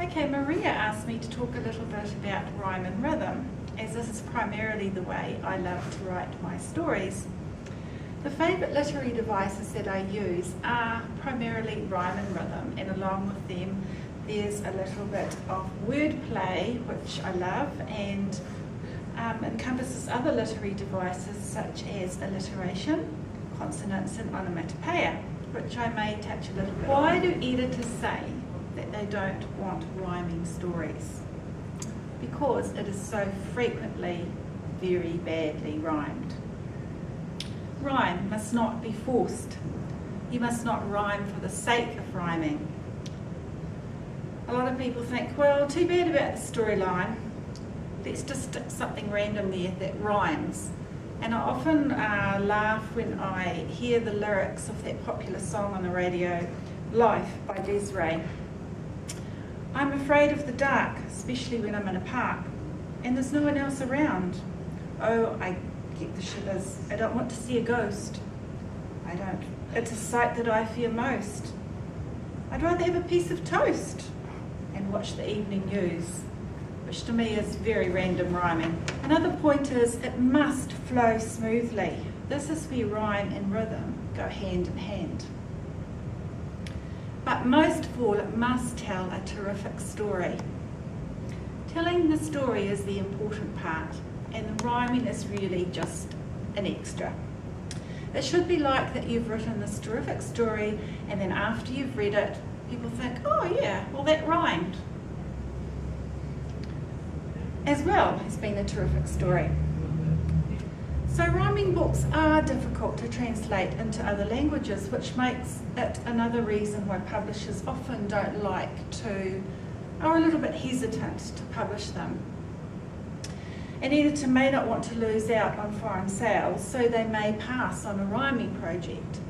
Okay, Maria asked me to talk a little bit about rhyme and rhythm, as this is primarily the way I love to write my stories. The favourite literary devices that I use are primarily rhyme and rhythm, and along with them there's a little bit of wordplay, which I love, and encompasses other literary devices such as alliteration, consonants and onomatopoeia, which I may touch a little bit on. Why do editors say that they don't want rhyming stories? Because it is so frequently very badly rhymed. Rhyme must not be forced. You must not rhyme for the sake of rhyming. A lot of people think, well, too bad about the storyline. Let's just stick something random there that rhymes. And I often laugh when I hear the lyrics of that popular song on the radio, Life by Desiree. I'm afraid of the dark, especially when I'm in a park and there's no one else around. Oh, I get the shivers. I don't want to see a ghost. I don't. It's a sight that I fear most. I'd rather have a piece of toast and watch the evening news, which to me is very random rhyming. Another point is it must flow smoothly. This is where rhyme and rhythm go hand in hand. But most of all, it must tell a terrific story. Telling the story is the important part, and the rhyming is really just an extra. It should be like that you've written this terrific story, and then after you've read it, people think, oh yeah, well that rhymed. As well has been a terrific story. So rhyming books are difficult to translate into other languages, which makes it another reason why publishers often don't like to, are a little bit hesitant to publish them. An editor may not want to lose out on foreign sales, so they may pass on a rhyming project.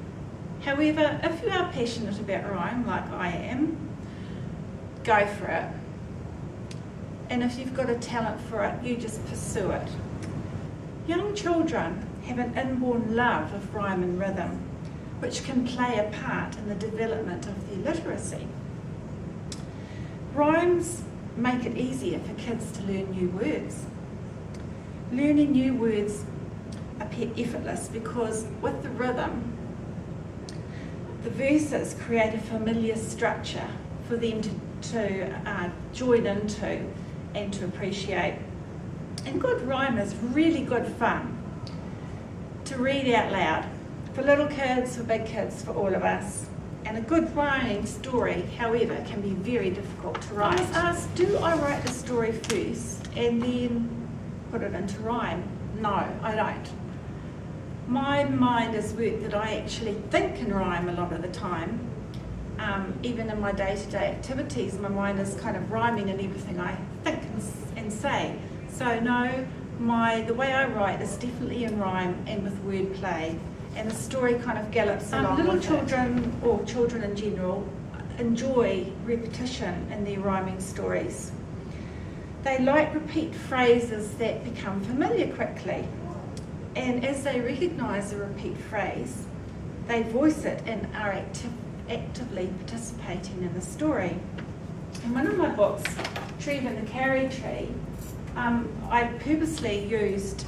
However, if you are passionate about rhyme, like I am, go for it. And if you've got a talent for it, you just pursue it. Young children have an inborn love of rhyme and rhythm, which can play a part in the development of their literacy. Rhymes make it easier for kids to learn new words. Learning new words appear effortless because with the rhythm, the verses create a familiar structure for them to join into and to appreciate. And good rhyme is really good fun to read out loud, for little kids, for big kids, for all of us. And a good rhyming story, however, can be very difficult to write. I was asked, do I write the story first and then put it into rhyme? No, I don't. My mind is work that I actually think in rhyme a lot of the time. Even in my day-to-day activities, my mind is kind of rhyming in everything I think and say. So no, the way I write is definitely in rhyme and with wordplay, and the story kind of gallops along. Little children, or children in general, enjoy repetition in their rhyming stories. They like repeat phrases that become familiar quickly, and as they recognise a repeat phrase, they voice it and are actively participating in the story. In one of my books, Tree and the Carry Tree, I purposely used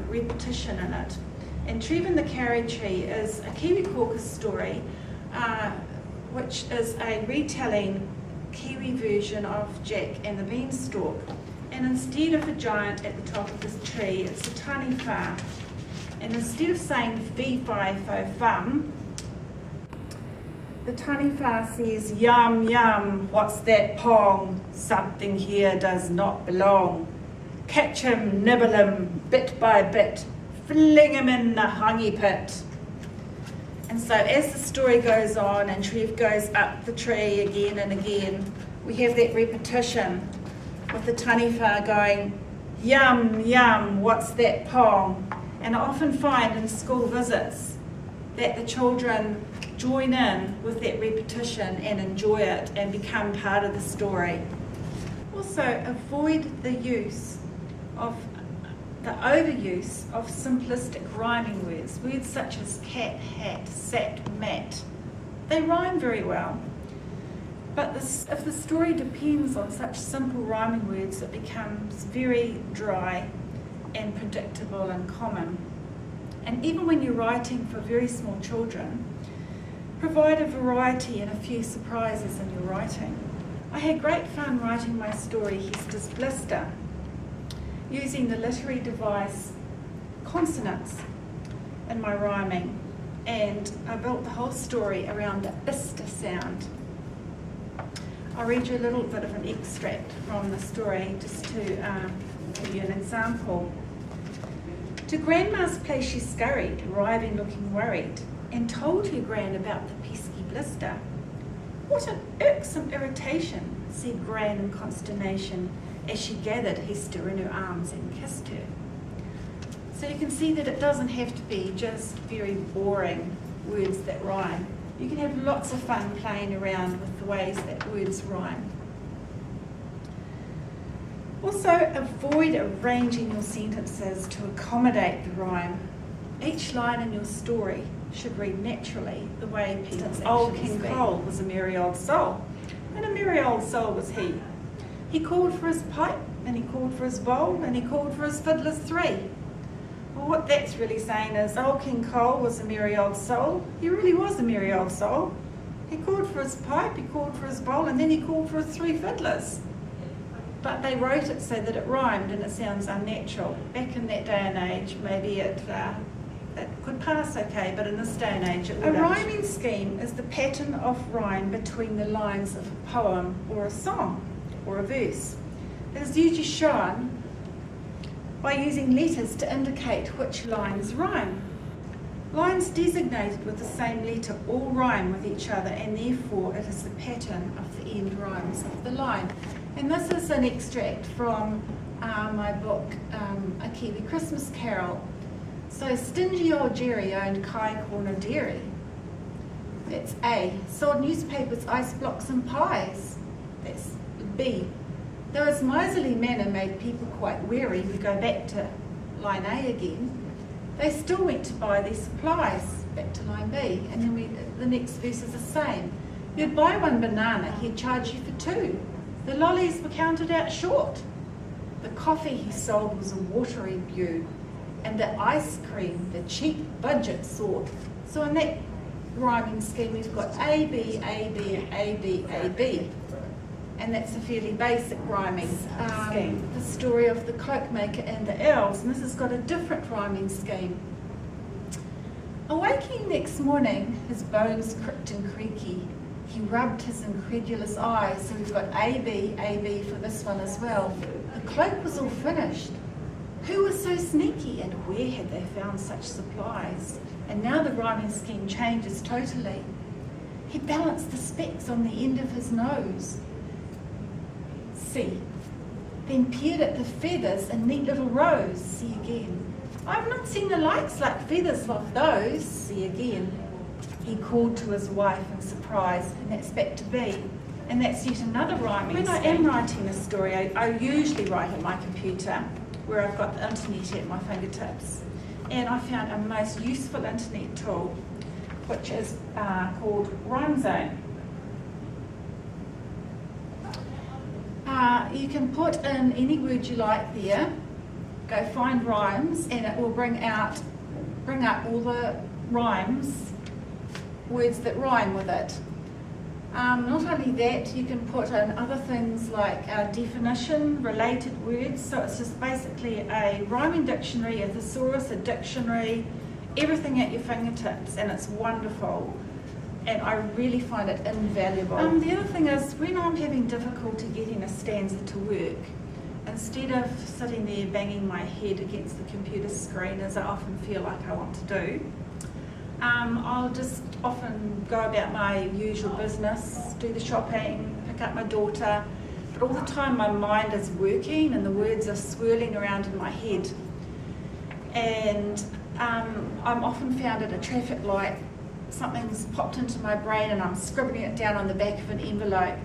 repetition in it. And Tree and the Carry Tree is a Kiwi caucus story, which is a retelling Kiwi version of Jack and the Beanstalk. And instead of a giant at the top of this tree, it's a tiny wha. And instead of saying fee fi fo fum, the tiny wha says, yum yum, what's that pong? Something here does not belong. Catch him, nibble him, bit by bit, fling him in the honey pit. And so as the story goes on and Trev goes up the tree again and again, we have that repetition with the taniwha going, yum, yum, what's that pong? And I often find in school visits that the children join in with that repetition and enjoy it and become part of the story. Also, avoid the overuse of simplistic rhyming words. Words such as cat, hat, sat, mat. They rhyme very well. But if the story depends on such simple rhyming words, it becomes very dry and predictable and common. And even when you're writing for very small children, provide a variety and a few surprises in your writing. I had great fun writing my story, Hester's Blister, using the literary device consonants in my rhyming, and I built the whole story around the Ister sound. I'll read you a little bit of an extract from the story just to give you an example. To Grandma's place she scurried, arriving looking worried, and told her Gran about the pesky blister. What an irksome irritation, said Gran in consternation, as she gathered Hester in her arms and kissed her. So you can see that it doesn't have to be just very boring words that rhyme. You can have lots of fun playing around with the ways that words rhyme. Also, avoid arranging your sentences to accommodate the rhyme. Each line in your story should read naturally the way people Old King Cole was a merry old soul, and a merry old soul was he. He called for his pipe, and he called for his bowl, and he called for his fiddlers three. Well, what that's really saying is Old King Cole was a merry old soul. He really was a merry old soul. He called for his pipe, he called for his bowl, and then he called for his three fiddlers. But they wrote it so that it rhymed and it sounds unnatural. Back in that day and age, maybe it could pass okay, but in this day and age it wouldn't. A rhyming scheme is the pattern of rhyme between the lines of a poem or a song or a verse. It is usually shown by using letters to indicate which lines rhyme. Lines designated with the same letter all rhyme with each other, and therefore it is the pattern of the end rhymes of the line. And this is an extract from my book, A Kiwi Christmas Carol. So stingy old Jerry owned Kai Corner Dairy. That's A. Sold newspapers, ice blocks and pies. That's B. Though his miserly manner made people quite wary, we go back to line A again, they still went to buy their supplies, back to line B, and then the next verse is the same. You'd buy one banana, he'd charge you for two. The lollies were counted out short. The coffee he sold was a watery brew, and the ice cream, the cheap budget sort. So in that rhyming scheme, we've got A, B, A, B, A, B, A, B. And that's a fairly basic rhyming scheme. The story of the cloakmaker and the elves, and this has got a different rhyming scheme. Awaking next morning, his bones cricked and creaky. He rubbed his incredulous eyes, so we've got A, B for this one as well. The cloak was all finished. Who was so sneaky, and where had they found such supplies? And now the rhyming scheme changes totally. He balanced the specs on the end of his nose. C. Then peered at the feathers in neat little rows. See again. I've not seen the likes like feathers of those. See again. He called to his wife in surprise, and that's back to B. And that's yet another rhyming scheme. When I am writing a story, I usually write at my computer, where I've got the internet at my fingertips. And I found a most useful internet tool, which is called Rhyme Zone. You can put in any word you like there, go find rhymes, and it will bring up all the rhymes, words that rhyme with it. Not only that, you can put in other things like definition, related words, so it's just basically a rhyming dictionary, a thesaurus, a dictionary, everything at your fingertips, and it's wonderful. And I really find it invaluable. The other thing is, when I'm having difficulty getting a stanza to work, instead of sitting there banging my head against the computer screen, as I often feel like I want to do, I'll just often go about my usual business, do the shopping, pick up my daughter, but all the time my mind is working and the words are swirling around in my head. And I'm often found at a traffic light, something's popped into my brain and I'm scribbling it down on the back of an envelope,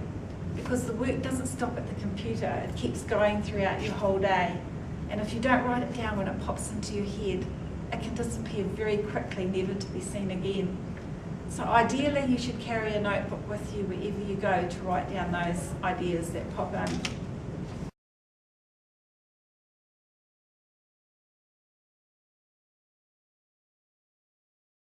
because the work doesn't stop at the computer, it keeps going throughout your whole day. And if you don't write it down when it pops into your head, it can disappear very quickly, never to be seen again. So ideally you should carry a notebook with you wherever you go to write down those ideas that pop in.